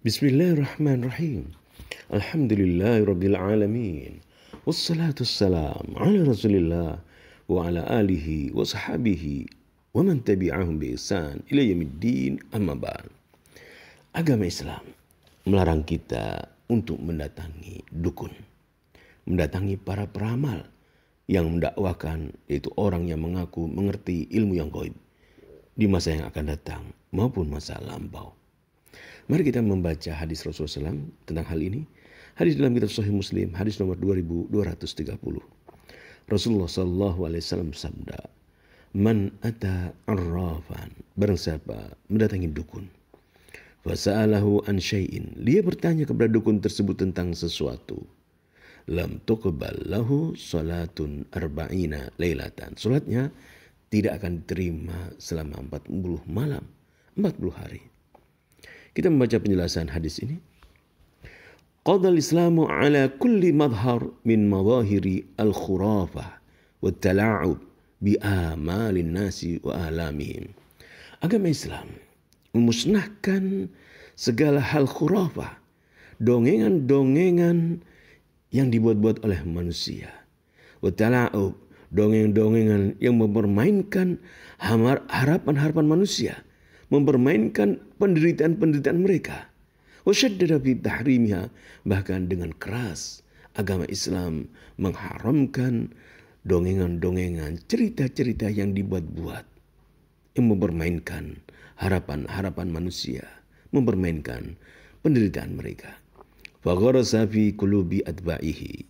Bismillahirrahmanirrahim. Alhamdulillahirabbil alamin. Wassalatu wassalam ala Rasulillah wa ala alihi wa sahbihi wa man tabi'ahum bi ihsan ila yaumiddin, amma ba'd. Agama Islam melarang kita untuk mendatangi dukun, mendatangi para peramal yang mendakwakan, yaitu orang yang mengaku mengerti ilmu yang gaib di masa yang akan datang maupun masa lampau. Mari kita membaca hadis Rasulullah SAW tentang hal ini. Hadis dalam kitab Sahih Muslim, hadis nomor 2230. Rasulullah SAW bersabda, "Man ata arrafan," barang siapa mendatangi dukun, fasa'alahu an syai'in, dia bertanya kepada dukun tersebut tentang sesuatu, lam tuqbal lahu salatun arba'ina lailatan, salatnya tidak akan diterima selama 40 malam, 40 hari. Kita membaca penjelasan hadis ini. Qadal Islamu ala kulli madhar min madahiri al-khurafah wa tala'ub bi amalin nasi wa alamihim. Agama Islam memusnahkan segala hal khurafah, dongengan-dongengan yang dibuat-buat oleh manusia. Wa tala'ub, dongeng-dongengan yang mempermainkan harapan-harapan manusia, mempermainkan penderitaan-penderitaan mereka. Wasyaddada fi tahrimiha, bahkan dengan keras agama Islam mengharamkan dongengan-dongengan, cerita-cerita yang dibuat-buat, yang mempermainkan harapan-harapan manusia, mempermainkan penderitaan mereka. Fagharasa fi qulubi atba'ihi,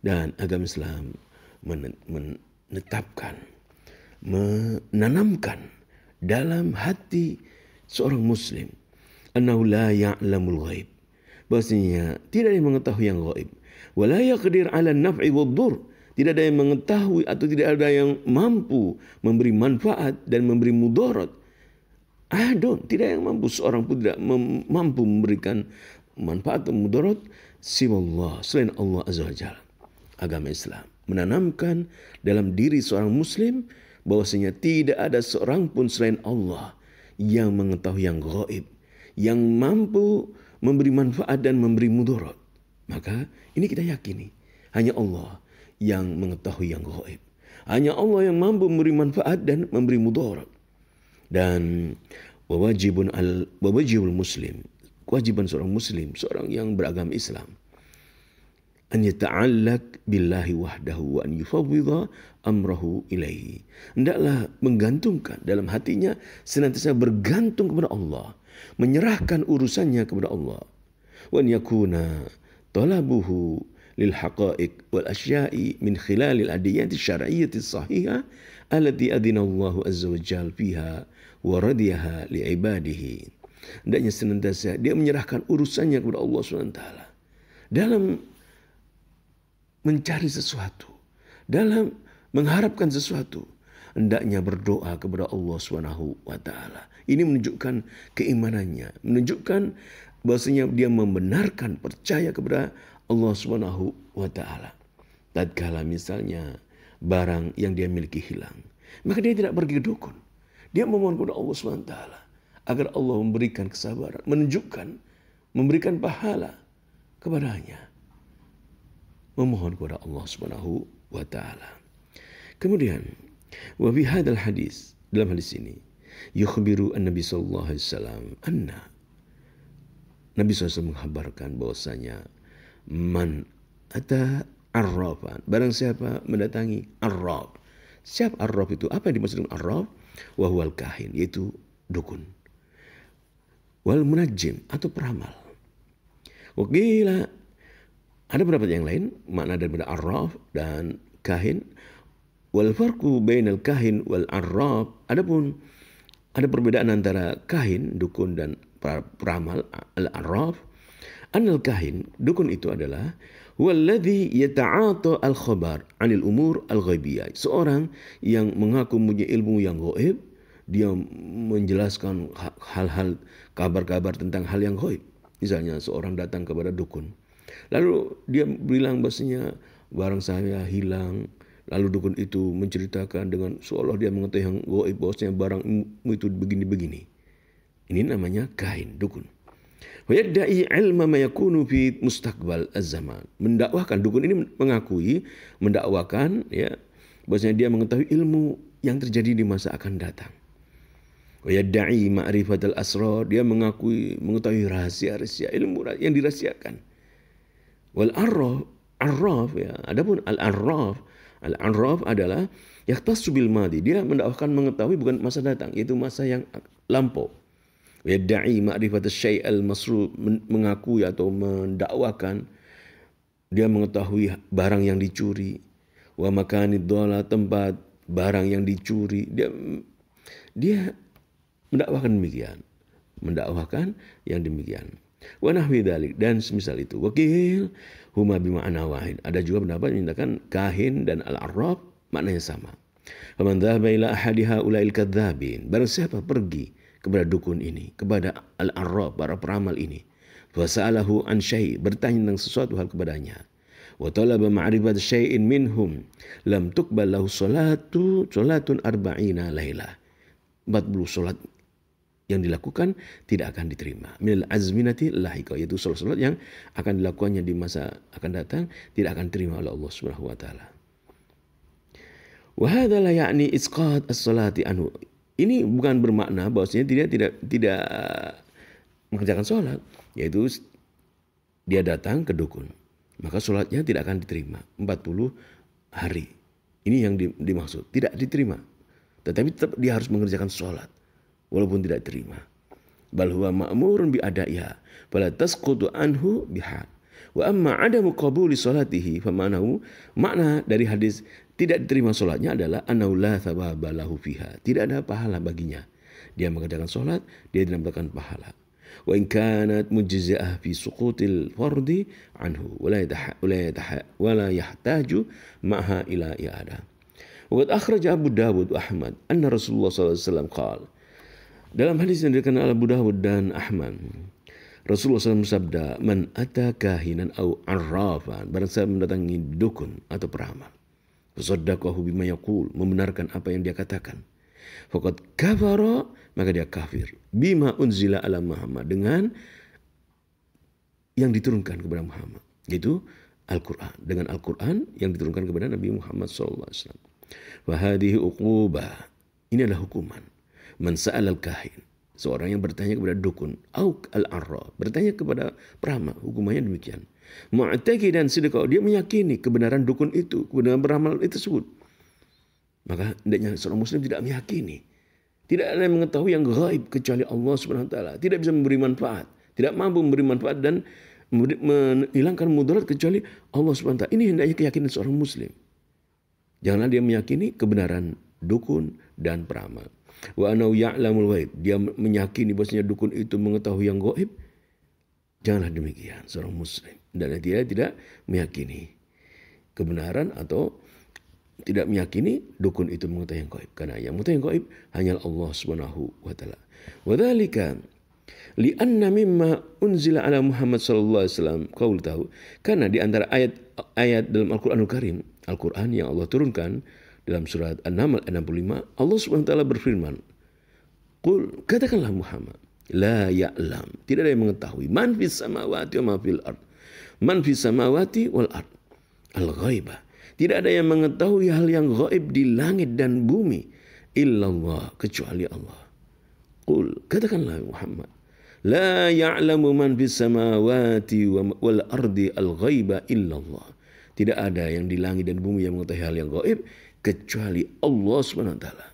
dan agama Islam menetapkan, menanamkan dalam hati seorang muslim annahu la ya'lamul ghaib, bahwasanya tidak ada yang mengetahui yang gaib, wa la yaqdir 'ala an-naf'i wad-dhur, tidak ada yang mengetahui atau tidak ada yang mampu memberi manfaat dan memberi mudarat. Tidak yang mampu, seorang pun tidak mampu memberikan manfaat atau mudarat siwallah, selain Allah Azza wa Jalla. Agama Islam menanamkan dalam diri seorang muslim bahwasanya tidak ada seorang pun selain Allah yang mengetahui yang gaib, yang mampu memberi manfaat dan memberi mudarat. Maka ini kita yakini, hanya Allah yang mengetahui yang gaib. Hanya Allah yang mampu memberi manfaat dan memberi mudarat. Dan wajibul muslim, kewajiban seorang muslim, seorang yang beragama Islam, an yata'allaq billahi wahdahu wa an yufawwidha amrahu ilaihi. Hendaklah menggantungkan dalam hatinya, senantiasa bergantung kepada Allah, menyerahkan urusannya kepada Allah. Wa an yakuna talabuhu lil haqa'iq wal asya'i min khilal al adiyat asy-syar'iyyah as-sahihah allati adina Allah azza wa jalla fiha wa radiyaha li ibadihi. Hendaknya senantiasa dia menyerahkan urusannya kepada Allah SWT dalam mencari sesuatu, dalam mengharapkan sesuatu. Hendaknya berdoa kepada Allah SWT. Ini menunjukkan keimanannya, menunjukkan bahwasanya dia membenarkan, percaya kepada Allah SWT. Tatkala misalnya barang yang dia miliki hilang, maka dia tidak pergi ke dukun. Dia memohon kepada Allah SWT agar Allah memberikan kesabaran, menunjukkan, memberikan pahala kepadanya. Memohon kepada Allah Subhanahu wa taala. Kemudian, wa fi hadzal hadis, dalam hadis ini, yukhbiru an-nabi sallallahu alaihi wasallam anna, Nabi SAW menghabarkan bahwasanya man ata arrafan, barang siapa mendatangi arraf. Siapa arraf itu? Apa yang dimaksud dengan arraf? Wa huwal kahin, yaitu dukun. Wal munajjim, atau peramal. Wa qila, ada pendapat yang lain makna daripada arraf dan kahin. Wal farqu bainal kahin wal arraf, adapun ada perbedaan antara kahin, dukun, dan peramal, al-arraf. Anal kahin, dukun itu adalah walladhi yata'ata al-khabar 'anil umur al-ghaibiyah, seorang yang mengaku punya ilmu yang gaib, dia menjelaskan hal-hal, kabar-kabar tentang hal yang gaib. Misalnya seorang datang kepada dukun, lalu dia bilang bahasanya barang saya hilang. Lalu dukun itu menceritakan dengan seolah dia mengetahui yang gaib, bahwasanya barang itu begini-begini. Ini namanya kahin, dukun. Wa yadda'i ilma ma yakunu fi mustaqbal az-zaman. Mendakwahkan, dukun ini mengakui, mendakwakan ya, bahwasanya dia mengetahui ilmu yang terjadi di masa akan datang. Wa yadda'i ma'rifatal asrar, dia mengakui mengetahui rahasia-rahasia ilmu yang dirahasiakan. Wal arraf ya, adapun al-arraf adalah yahtassu bil madi, dia mendakwahkan mengetahui bukan masa datang, yaitu masa yang lampau. Yadda'i ma'rifat asy-syai' al-masruf, mengakui atau mendakwakan dia mengetahui barang yang dicuri. Wa makanid dhalal, tempat barang yang dicuri. Dia mendakwakan demikian. Mendakwakan yang demikian. Wa nahwi dzalik, dan semisal itu. Wakil huma bima'na wahid. Ada juga pendapat menyatakan kahin dan al-arraf maknanya sama. Faman dhahaba ila ahadi haula'il kadzdzabin, barang siapa pergi kepada dukun ini, kepada al-arraf, para peramal ini, fasa'alahu an syai', bertanya tentang sesuatu hal kepadanya, wa talaba ma'rifat syai'in minhum, lam tuqbal lahu salatun arba'ina lailah. 40 salat yang dilakukan tidak akan diterima. Minal azminati lahiqa, yaitu salat-salat yang akan dilakukannya di masa akan datang tidak akan diterima oleh Allah Subhanahu wa taala. Wa hadza la ya'ni isqat as-salati anhu. Ini bukan bermakna bahwasanya dia tidak mengerjakan sholat, yaitu dia datang ke dukun, maka sholatnya tidak akan diterima 40 hari. Ini yang dimaksud, tidak diterima. Tetapi tetap dia harus mengerjakan sholat walaupun tidak diterima. Bal huwa ma'murun bi adaiha fala tasqutu anhu biha. Wa amma adamu qabuli sholatihi fa makna dari hadis tidak diterima sholatnya adalah annahu la thawaba lahu fiha, tidak ada pahala baginya. Dia mengerjakan sholat, dia tidak mendapatkan pahala. Wa in kanat mujza'ah fi suqutil fardi anhu wala yahtaju ma'ha ila i'adah. Wa qad akhraja Abu Dawud wa Ahmad anna Rasulullah sallallahu alaihi wasallam qala, dalam hadis yang diriwayatkan oleh Abu Dawud dan Ahmad, Rasulullah SAW bersabda, man ata kahinan au arrafan, barang siapa mendatangi dukun atau peramal, fasaddaqahu bima yaqul, membenarkan apa yang dia katakan, faqad kafara, maka dia kafir, bima unzila ala Muhammad, dengan yang diturunkan kepada Muhammad, yaitu Al-Quran, dengan Al-Quran yang diturunkan kepada Nabi Muhammad SAW. Wa hadhihi uqubah, ini adalah hukuman. Man sa'al al-kahin, seorang yang bertanya kepada dukun, au al-arraf, bertanya kepada peramal, hukumannya demikian. Mu'taqidan sidqa, dia meyakini kebenaran dukun itu, kebenaran peramal itu tersebut. Maka hendaknya seorang muslim tidak meyakini. Tidak ada yang mengetahui yang gaib kecuali Allah Subhanahu wa taala. Tidak bisa memberi manfaat, tidak mampu memberi manfaat dan menghilangkan mudarat kecuali Allah Subhanahu wa taala. Ini hendaknya keyakinan seorang muslim. Janganlah dia meyakini kebenaran dukun dan peramal. Wa anau ya'lamul ghaib, dia meyakini bahwasanya dukun itu mengetahui yang gaib. Janganlah demikian seorang muslim, dan dia tidak meyakini kebenaran atau tidak meyakini dukun itu mengetahui yang gaib, karena yang mengetahui yang gaib hanya Allah Subhanahu wa taala. Wa dzalika li'anna mimma unzila ala Muhammad sallallahu alaihi wasallam qauluhu, karena di antara ayat dalam Al-Qur'anul Karim, Al-Qur'an yang Allah turunkan dalam surat An-Naml 65, Allah Subhanahu wa taala berfirman, qul, katakanlah Muhammad, la ya'lam, tidak ada yang mengetahui, man fis samawati wa ma fil ard, man fis samawati wal ard al-ghaibah, tidak ada yang mengetahui hal yang gaib di langit dan bumi illallah, kecuali Allah. Qul, katakanlah Muhammad, la ya'lamu man fis samawati wal ardi al-ghaiba illallah, tidak ada yang di langit dan bumi yang mengetahui hal yang gaib kecuali Allah Subhanahu wa taala.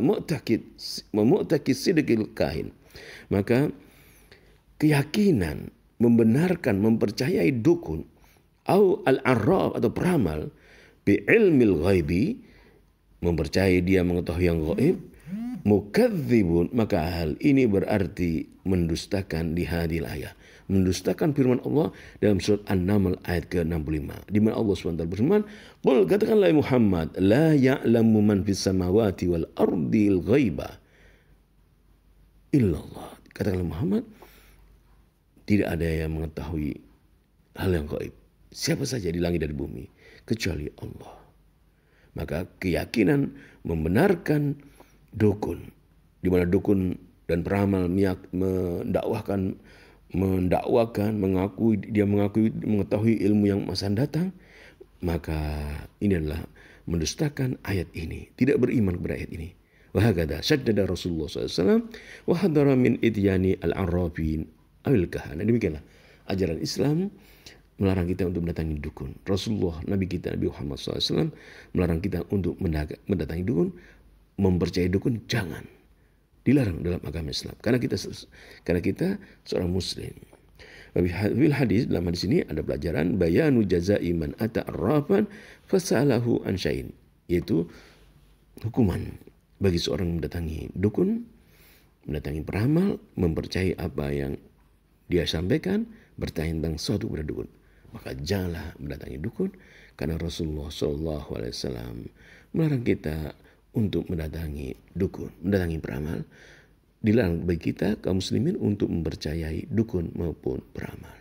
Mu'taqid sidqil kahin, maka keyakinan, membenarkan, mempercayai dukun au al-arraf atau peramal bi ilmil ghaibi, mempercayai dia mengetahui yang gaib, mukadzibun, maka hal ini berarti mendustakan di hadil ayat, mendustakan firman Allah dalam surat An-Naml ayat ke-65, di mana Allah SWT berfirman, qul, katakanlah Muhammad, la ya'lamu man fis samawati wal ardi al-ghaiba illallah, katakanlah Muhammad, tidak ada yang mengetahui hal yang gaib, siapa saja di langit dan bumi, kecuali Allah. Maka keyakinan membenarkan dukun, di mana dukun dan peramal mendakwakan mengetahui ilmu yang masa datang, maka ini adalah mendustakan ayat ini, tidak beriman kepada ayat ini. Wahakadha syaddada Rasulullah SAW wa hadara min ityani al-arrabin awil kahana. Demikianlah ajaran Islam melarang kita untuk mendatangi dukun. Rasulullah, Nabi kita, Nabi Muhammad SAW melarang kita untuk mendatangi dukun, mempercayai dukun, jangan. Dilarang dalam agama Islam. Karena kita seorang Muslim. Bil hadis, dalam hadis ini ada pelajaran bayanu jazai man ata arrafan fasalahu an syai'in, yaitu hukuman bagi seorang mendatangi dukun, mendatangi peramal, mempercayai apa yang dia sampaikan, bertanya tentang suatu kepada dukun. Maka janganlah mendatangi dukun, karena Rasulullah SAW melarang kita untuk mendatangi dukun, mendatangi peramal. Dilarang bagi kita kaum muslimin untuk mempercayai dukun maupun peramal.